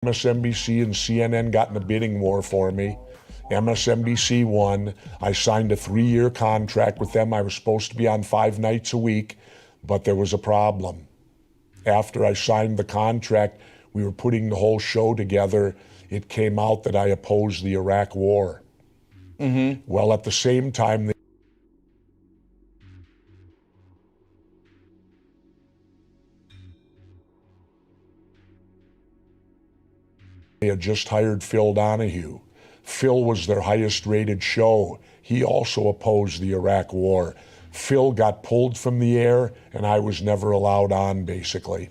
MSNBC and CNN got in a bidding war for me. MSNBC won. I signed a 3-year contract with them. I was supposed to be on 5 nights a week, but there was a problem. After I signed the contract, we were putting the whole show together. It came out that I opposed the Iraq War. Well, at the same time, they had just hired Phil Donahue. Phil was their highest rated show. He also opposed the Iraq War. Phil got pulled from the air, and I was never allowed on, basically.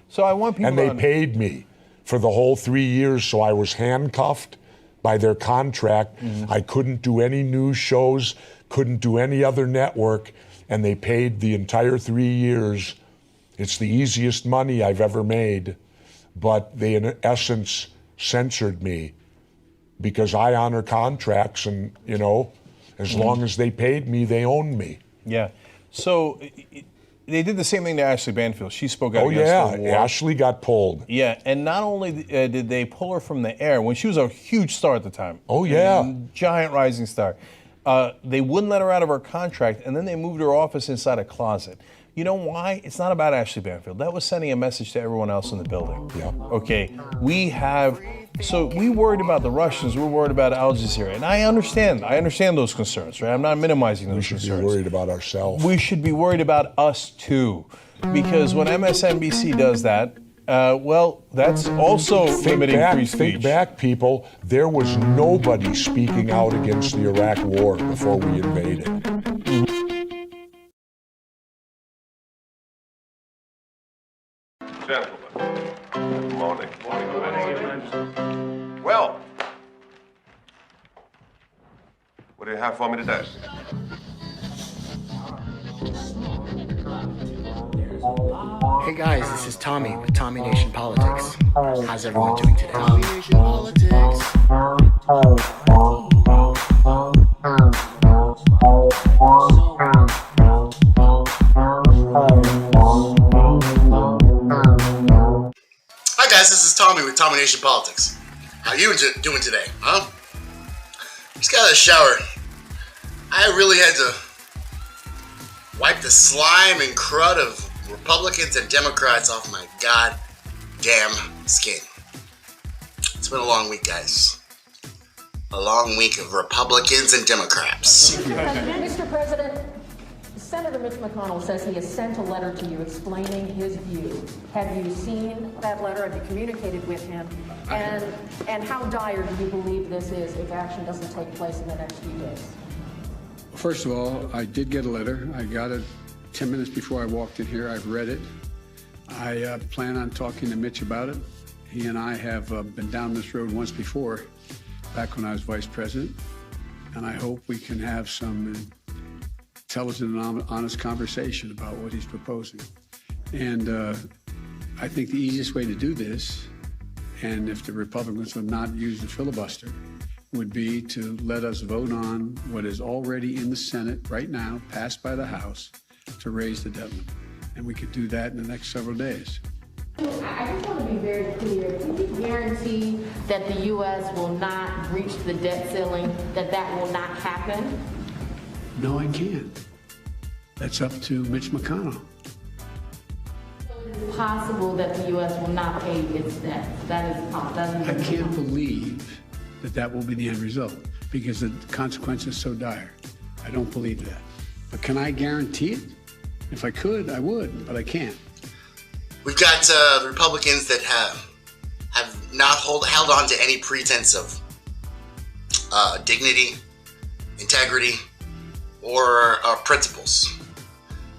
So I want people and they paid me for the whole 3 years, so I was handcuffed by their contract. I couldn't do any news shows, couldn't do any other network, and they paid the entire 3 years. It's the easiest money I've ever made, but they, in essence, censored me because I honor contracts, and, you know, as long as they paid me, they owned me. Yeah. So they did the same thing to Ashley Banfield. She spoke out against the war. Ashley got pulled. Yeah, and not only did they pull her from the air, when she was a huge star at the time. Oh, yeah. Giant rising star. They wouldn't let her out of her contract, and then they moved her office inside a closet. You know why? It's not about Ashley Banfield. That was sending a message to everyone else in the building. Yeah. Okay, so we worried about the Russians, we're worried about Al Jazeera. And I understand those concerns, right? I'm not minimizing those concerns. We should be worried about ourselves. We should be worried about us too. Because when MSNBC does that, well, that's also limiting free speech. Think back, people. There was nobody speaking out against the Iraq War before we invaded. Gentlemen, good morning. Well, what do you have for me today? Hey guys, this is Tommy with Tommy Nation Politics. How's everyone doing today? Tommy Nation Politics. Hi guys, this is Tommy with Tommy Nation Politics. How you doing today, huh? Just got out of the shower. I really had to wipe the slime and crud of Republicans and Democrats off my goddamn skin. It's been a long week, guys. A long week of Republicans and Democrats. Mr. President, Senator Mitch McConnell says he has sent a letter to you explaining his view. Have you seen that letter? Have you communicated with him? And how dire do you believe this is if action doesn't take place in the next few days? First of all, I did get a letter. I got it 10 minutes before I walked in here. I've read it. I plan on talking to Mitch about it. He and I have been down this road once before, back when I was vice president. And I hope we can have some intelligent and honest conversation about what he's proposing. And I think the easiest way to do this, and if the Republicans would not use the filibuster, would be to let us vote on what is already in the Senate right now, passed by the House, to raise the debt limit. And we could do that in the next several days. I just want to be very clear. Can you guarantee that the U.S. will not breach the debt ceiling, that will not happen? No, I can't. That's up to Mitch McConnell. It's possible that the U.S. will not pay its debt. That is possible. I can't believe that will be the end result because the consequence is so dire. I don't believe that. But can I guarantee it? If I could, I would, but I can't. We've got the Republicans that have not held on to any pretense of dignity, integrity, or principles.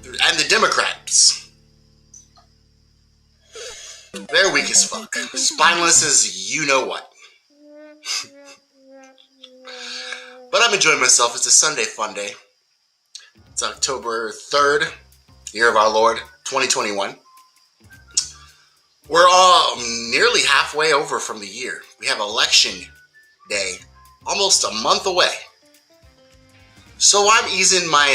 And the Democrats, they're weak as fuck. Spineless as you know what. But I'm enjoying myself. It's a Sunday fun day. It's October 3rd, year of our Lord, 2021. We're all nearly halfway over from the year. We have election day almost a month away. So I'm easing my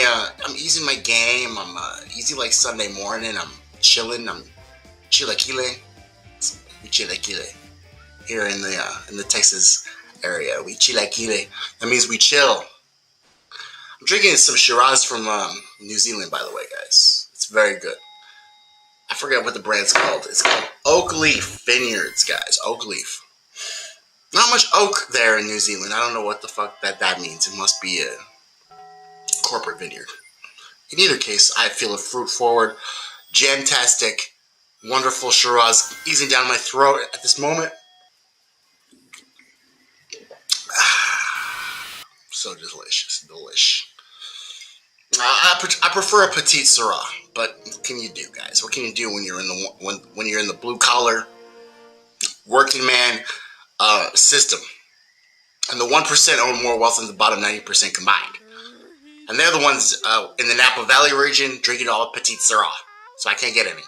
game. I'm easy like Sunday morning. I'm chilling. I'm chilaquile. here in the Texas area. We chilaquile. That means we chill. I'm drinking some Shiraz from New Zealand, by the way, guys. It's very good. I forget what the brand's called. It's called Oak Leaf Vineyards, guys. Oak Leaf. Not much oak there in New Zealand. I don't know what the fuck that means. It must be a corporate vineyard. In either case, I feel a fruit-forward, jam-tastic, wonderful Shiraz easing down my throat at this moment. So delicious, delish. I prefer a Petite Sirah, but what can you do, guys? What can you do when you're in the when you're in the blue collar, working man system, and the 1% own more wealth than the bottom 90% combined, and they're the ones in the Napa Valley region drinking all Petite Sirah, so I can't get any.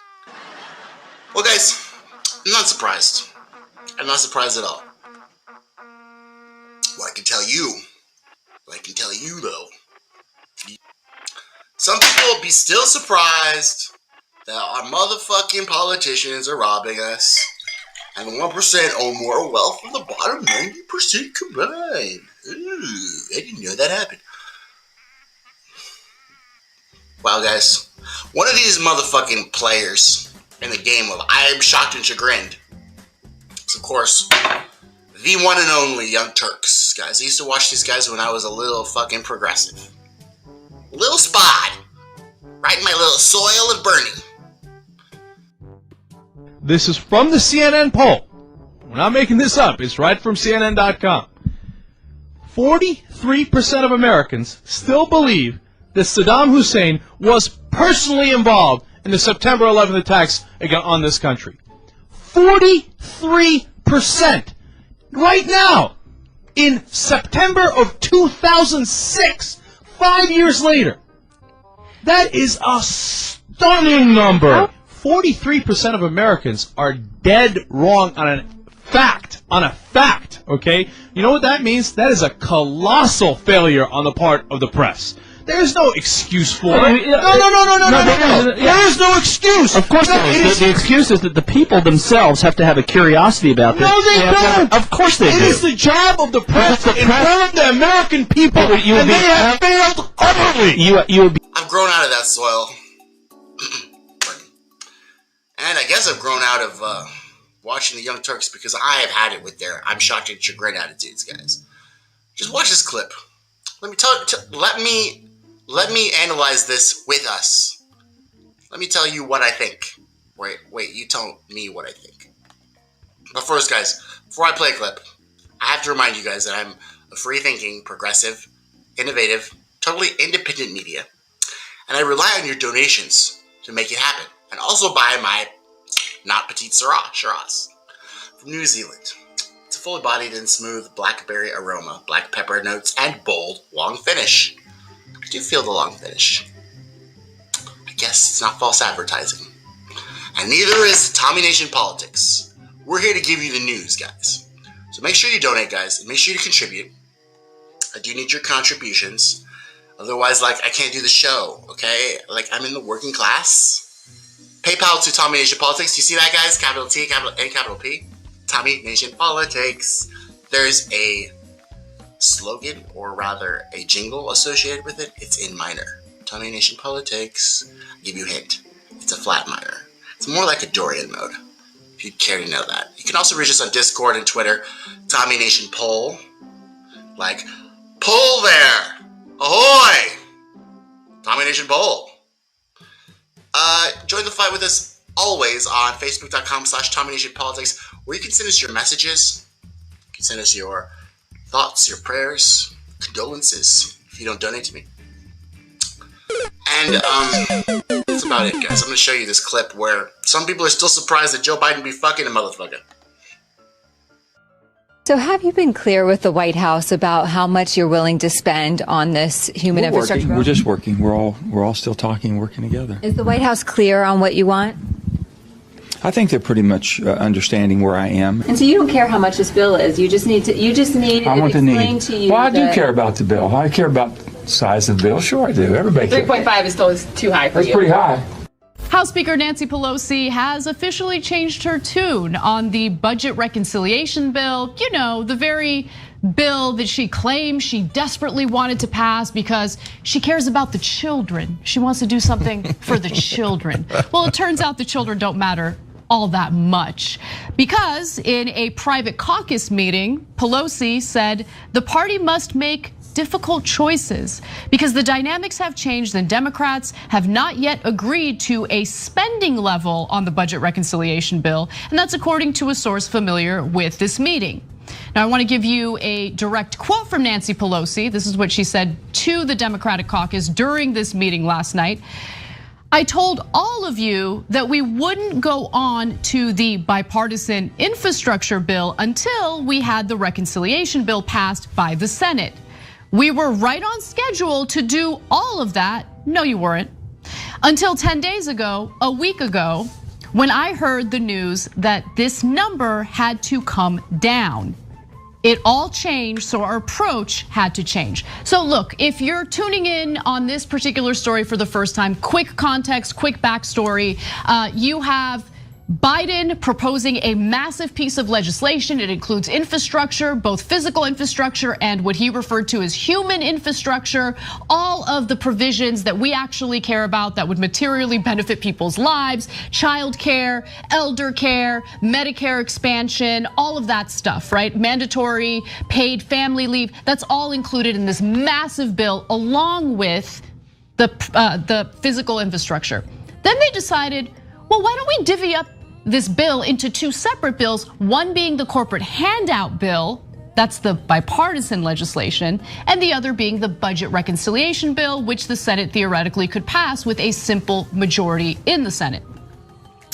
Well, guys, I'm not surprised. I'm not surprised at all. What I can tell you, though, some people will be still surprised that our motherfucking politicians are robbing us, and the 1% own more wealth than the bottom 90% combined. Ooh, I didn't know that happened. Wow, guys, one of these motherfucking players in the game of I Am Shocked and Chagrined is, of course, the one and only Young Turks, guys. I used to watch these guys when I was a little fucking progressive. Little spy. Right in my little soil of Bernie. This is from the CNN poll. We're not making this up. It's right from CNN.com. 43% of Americans still believe that Saddam Hussein was personally involved in the September 11th attacks on this country. 43%. Right now, in September of 2006, 5 years later. That is a stunning number. 43% of Americans are dead wrong on a fact. Okay? You know what that means? That is a colossal failure on the part of the press. There's no excuse for it. No. There is no excuse. Of course there is. The excuse is that the people themselves have to have a curiosity about this. No, they don't. Of course they do. It is the job of the press to inform the American people, and they have failed utterly. I've grown out of that soil. And I guess I've grown out of watching the Young Turks because I have had it with their I'm shocked and chagrined attitudes, guys. Just watch this clip. Let me analyze this with us. Let me tell you what I think. Wait, you tell me what I think. But first, guys, before I play a clip, I have to remind you guys that I'm a free-thinking, progressive, innovative, totally independent media, and I rely on your donations to make it happen, and also buy my not Petite Sirah, Shiraz, from New Zealand. It's a fully bodied and smooth blackberry aroma, black pepper notes, and bold, long finish. I do feel the long finish. I guess it's not false advertising. And neither is Tommy Nation Politics. We're here to give you the news, guys. So make sure you donate, guys, and make sure you contribute. I do need your contributions. Otherwise, I can't do the show, okay? I'm in the working class. PayPal to Tommy Nation Politics. You see that, guys? Capital T, capital N, capital P. Tommy Nation Politics. There's a slogan, or rather a jingle associated with it. It's in minor. Tommy Nation Politics. I'll give you a hint. It's a flat minor. It's more like a Dorian mode, if you'd care to know that. You can also reach us on Discord and Twitter. Tommy Nation Poll. Poll there! Ahoy! Tommy Nation Poll. Join the fight with us always on Facebook.com/Tommy Nation Politics, where you can send us your messages. You can send us your thoughts, your prayers, condolences, if you don't donate to me. And, that's about it, guys. I'm going to show you this clip where some people are still surprised that Joe Biden be fucking a motherfucker. So have you been clear with the White House about how much you're willing to spend on this human infrastructure? We're just working. We're all still talking, working together. Is the White House clear on what you want? I think they're pretty much understanding where I am. And so you don't care how much this bill is. You just need to I want the need. to you. Well, I do care about the bill. I care about the size of the bill. Sure I do. Everybody cares. 3.5 is still too high for you. That's pretty high. House Speaker Nancy Pelosi has officially changed her tune on the budget reconciliation bill. You know, the very bill that she claimed she desperately wanted to pass because she cares about the children. She wants to do something for the children. Well, it turns out the children don't matter all that much, because in a private caucus meeting, Pelosi said the party must make difficult choices because the dynamics have changed and Democrats have not yet agreed to a spending level on the budget reconciliation bill, and that's according to a source familiar with this meeting. Now, I want to give you a direct quote from Nancy Pelosi. This is what she said to the Democratic caucus during this meeting last night. I told all of you that we wouldn't go on to the bipartisan infrastructure bill until we had the reconciliation bill passed by the Senate. We were right on schedule to do all of that. No, you weren't. Until 10 days ago, a week ago, when I heard the news that this number had to come down. It all changed, so our approach had to change. So look, if you're tuning in on this particular story for the first time, quick context, quick backstory. You have Biden proposing a massive piece of legislation. It includes infrastructure, both physical infrastructure and what he referred to as human infrastructure, all of the provisions that we actually care about that would materially benefit people's lives, childcare, elder care, Medicare expansion, all of that stuff, right? Mandatory paid family leave, that's all included in this massive bill along with the physical infrastructure. Then they decided, well, why don't we divvy up this bill into two separate bills, one being the corporate handout bill, that's the bipartisan legislation, and the other being the budget reconciliation bill, which the Senate theoretically could pass with a simple majority in the Senate.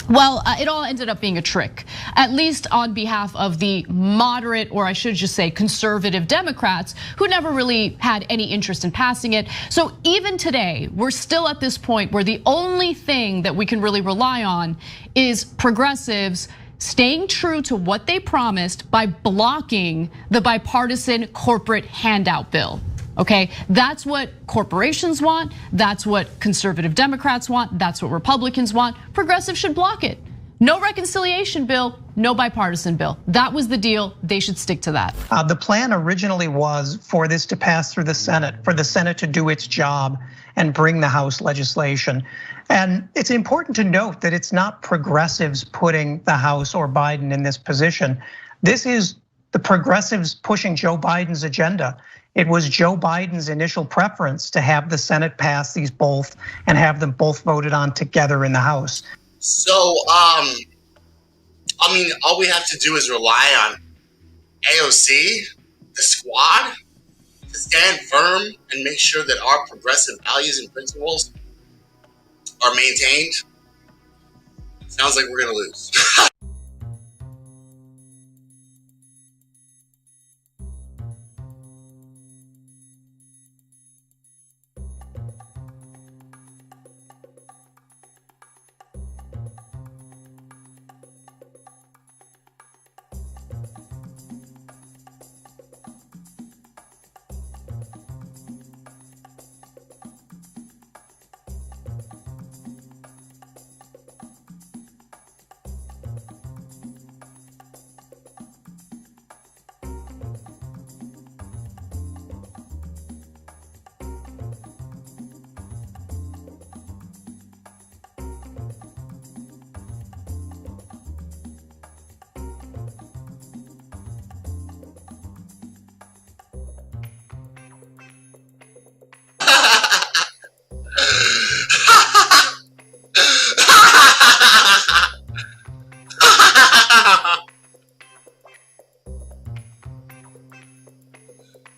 Well, it all ended up being a trick, at least on behalf of the moderate, or I should just say conservative Democrats, who never really had any interest in passing it. So even today, we're still at this point where the only thing that we can really rely on is progressives staying true to what they promised by blocking the bipartisan corporate handout bill. Okay, that's what corporations want, that's what conservative Democrats want, that's what Republicans want. Progressives should block it. No reconciliation bill, no bipartisan bill. That was the deal, they should stick to that. The plan originally was for this to pass through the Senate, for the Senate to do its job and bring the House legislation. And it's important to note that it's not progressives putting the House or Biden in this position. This is the progressives pushing Joe Biden's agenda. It was Joe Biden's initial preference to have the Senate pass these both and have them both voted on together in the House. So, I mean, all we have to do is rely on AOC, the squad, to stand firm and make sure that our progressive values and principles are maintained. Sounds like we're gonna lose.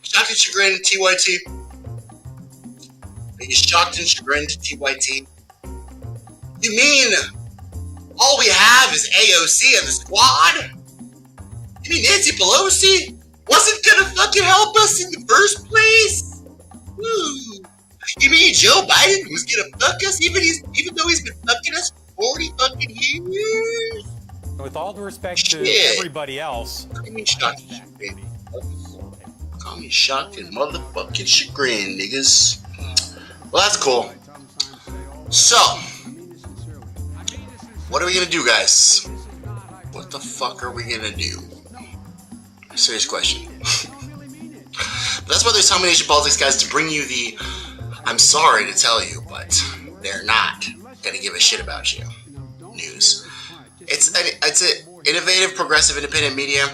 Shocked and chagrined, TYT. Are you shocked and chagrined, TYT? You mean all we have is AOC and the squad? You mean Nancy Pelosi wasn't gonna fucking help us in the first place? Ooh. You mean Joe Biden was gonna fuck us even though he's been fucking us for 40 fucking years? With all due respect to everybody else. I mean, shocked and chagrined. Call me shocked and motherfucking chagrined, niggas. Well, that's cool. So, what are we gonna do, guys? What the fuck are we gonna do? Serious question. That's why there's Tommy Nation Politics, guys, to bring you the, I'm sorry to tell you, but they're not gonna give a shit about you news. It's an innovative, progressive, independent media.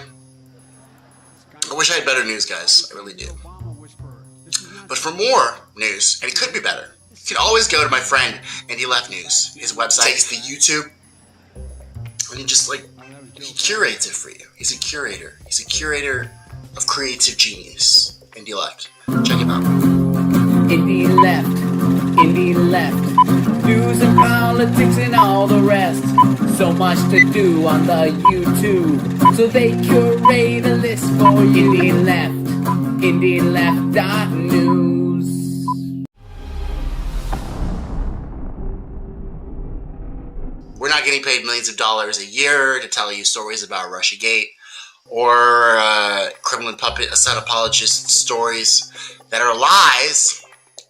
I wish I had better news, guys. I really do. But for more news, and it could be better, you can always go to my friend Andy Left News. His website takes the YouTube, and he just he curates it for you. He's a curator. He's a curator of creative genius. Indy Left. Check him out. Indy Left. Indy Left. News and politics and all the rest. So much to do on the YouTube. So they curate a list for you. Indy Left. IndyLeft.news. We're not getting paid millions of dollars a year to tell you stories about Russiagate or Kremlin puppet apologist stories that are lies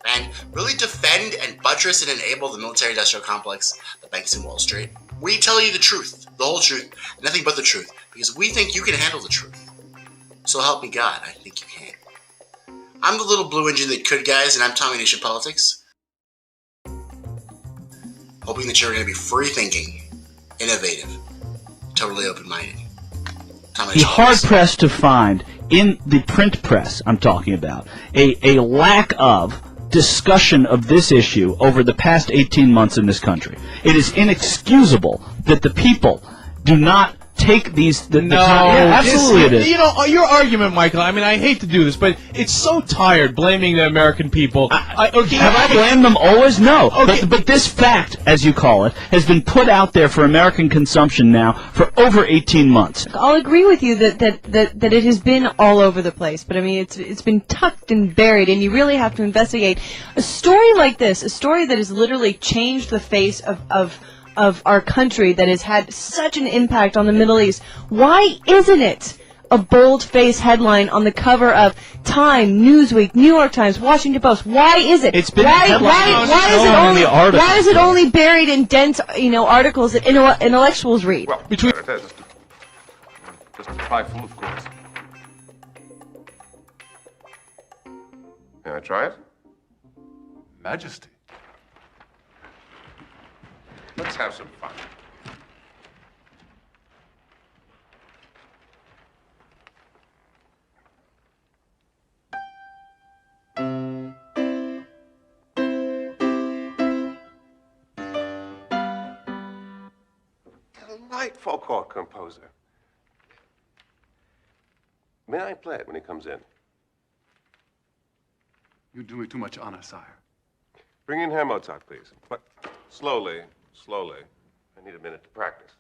and really defend and buttress and enable the military-industrial complex, the banks in Wall Street. We tell you the truth, the whole truth, nothing but the truth, because we think you can handle the truth. So help me God, I think you can. I'm the little blue engine that could, guys, and I'm Tommy Nation Politics. Hoping that you're going to be free-thinking, innovative, totally open-minded. Tommy Be Nation Politics. hard-pressed to find, in the print press I'm talking about, a lack of discussion of this issue over the past 18 months in this country. It is inexcusable that the people do not take these... absolutely it is. You know, your argument, Michael, I mean, I hate to do this, but it's so tired blaming the American people. Have I blamed them always? No. Okay. But this fact, as you call it, has been put out there for American consumption now for over 18 months. I'll agree with you that it has been all over the place, but I mean, it's been tucked and buried, and you really have to investigate. A story like this, a story that has literally changed the face of our country, that has had such an impact on the Middle East. Why isn't it a bold-faced headline on the cover of Time, Newsweek, New York Times, Washington Post? Why is it? It's been why is it only buried in dense, articles that intellectuals read? Well, between just a trifle, of course. Can I try it? Majesty. Let's have some fun. Delightful chord composer. May I play it when he comes in? You do me too much honor, sire. Bring in Herr Mozart, please. But slowly. Slowly. I need a minute to practice.